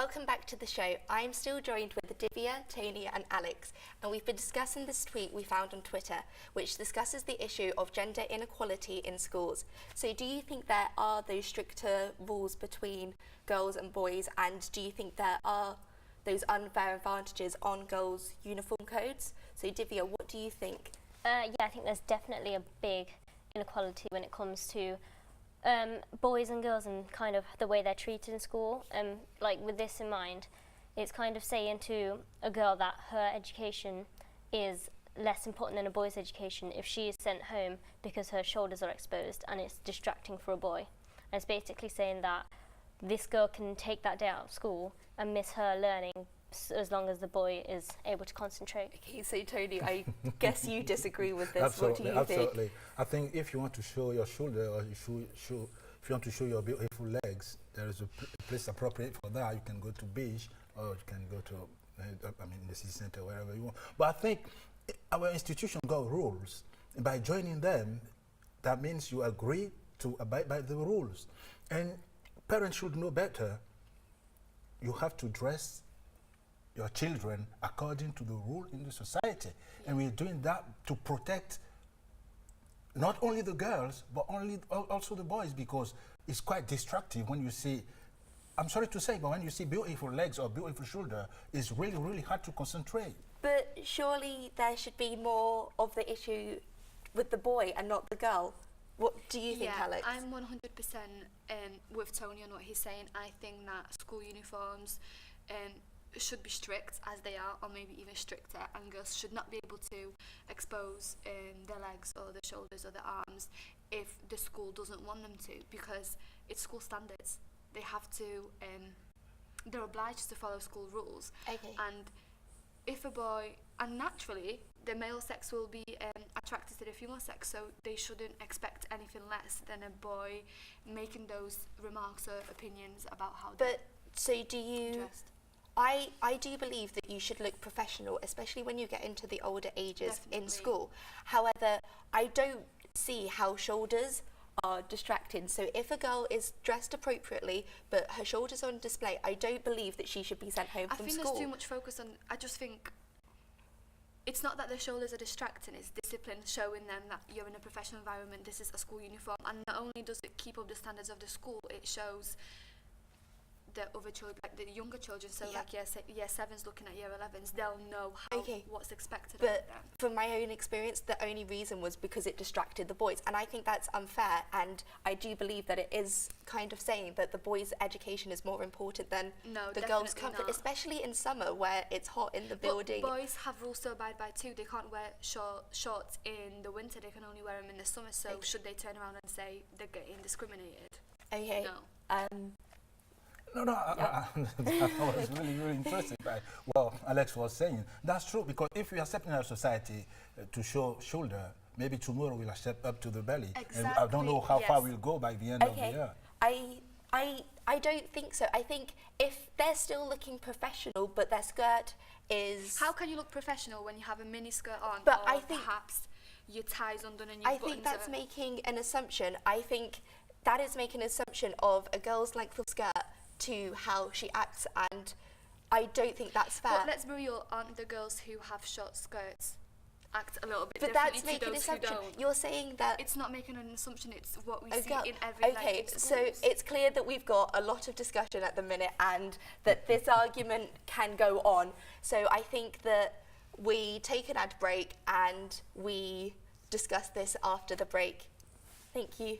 Welcome back to the show. I'm still joined with Divya, Tony and Alex, and we've been discussing this tweet we found on Twitter, which discusses the issue of gender inequality in schools. So do you think there are those stricter rules between girls and boys, and do you think there are those unfair advantages on girls' uniform codes? So Divya, what do you think? Yeah, I think there's definitely a big inequality when it comes to boys and girls and kind of the way they're treated in school. Like with this in mind, it's kind of saying to a girl that her education is less important than a boy's education if she is sent home because her shoulders are exposed and it's distracting for a boy. And it's basically saying that this girl can take that day out of school and miss her learning as long as the boy is able to concentrate. Okay, so Tony, I guess you disagree with this. Absolutely, what do you absolutely. think? I think if you want to show your shoulder or if you want to show your beautiful legs, there is a place appropriate for that. You can go to beach or you can go to, the city center, wherever you want. But I think our institution got rules. And by joining them, that means you agree to abide by the rules. And parents should know better. You have to dress your children according to the rule in the society. And we're doing that to protect not only the girls, but also the boys, because it's quite destructive when you see, I'm sorry to say, but when you see beautiful legs or beautiful shoulder, it's really, really hard to concentrate. But surely there should be more of the issue with the boy and not the girl. What do you think, Alex? I'm 100% with Tony on what he's saying. I think that school uniforms should be strict as they are, or maybe even stricter, and girls should not be able to expose their legs or their shoulders or their arms if the school doesn't want them to, because it's school standards. They have to, they're obliged to follow school rules. Okay. And if a boy, and naturally the male sex will be attracted to the female sex, so they shouldn't expect anything less than a boy making those remarks or opinions about how But so do you dressed. I do believe that you should look professional, especially when you get into the older ages in Definitely. school. However, I don't see how shoulders are distracting. So if a girl is dressed appropriately but her shoulders are on display, I don't believe that she should be sent home I from think school. there's too much focus on, I just think it's not that their shoulders are distracting, it's discipline showing them that you're in a professional environment, this is a school uniform, and not only does it keep up the standards of the school, it shows the other children, like the younger children, so Yeah. like year 7s looking at year 11s, they'll know how what's expected of But them. from my own experience, the only reason was because it distracted the boys. And I think that's unfair. And I do believe that it is kind of saying that the boys' education is more important than No, the girls' definitely comfort, not. especially in summer where it's hot in the building. But boys have rules to abide by too. They can't wear shorts in the winter, they can only wear them in the summer, so Okay. should they turn around and say they're getting discriminated? Okay. No. No, I was really, really interested by what Alex was saying. That's true, because if we accept in our society to show shoulder, maybe tomorrow we'll accept up to the belly. And I don't know how far we'll go by the end of the year. I don't think so. I think if they're still looking professional, but their skirt is... How can you look professional when you have a mini skirt on, But or I think- perhaps your tie's undone and your I buttons think that's are... making an assumption. I think that is making an assumption of a girl's length of skirt to how she acts, and I don't think that's fair. But let's be real, aren't the girls who have short skirts act a little bit But differently that's making to an those who assumption. don't? You're saying that... It's not making an assumption, it's what we a see girl- in every Okay, like, in so schools. it's clear that we've got a lot of discussion at the minute and that this argument can go on. So I think that we take an ad break and we discuss this after the break. Thank you.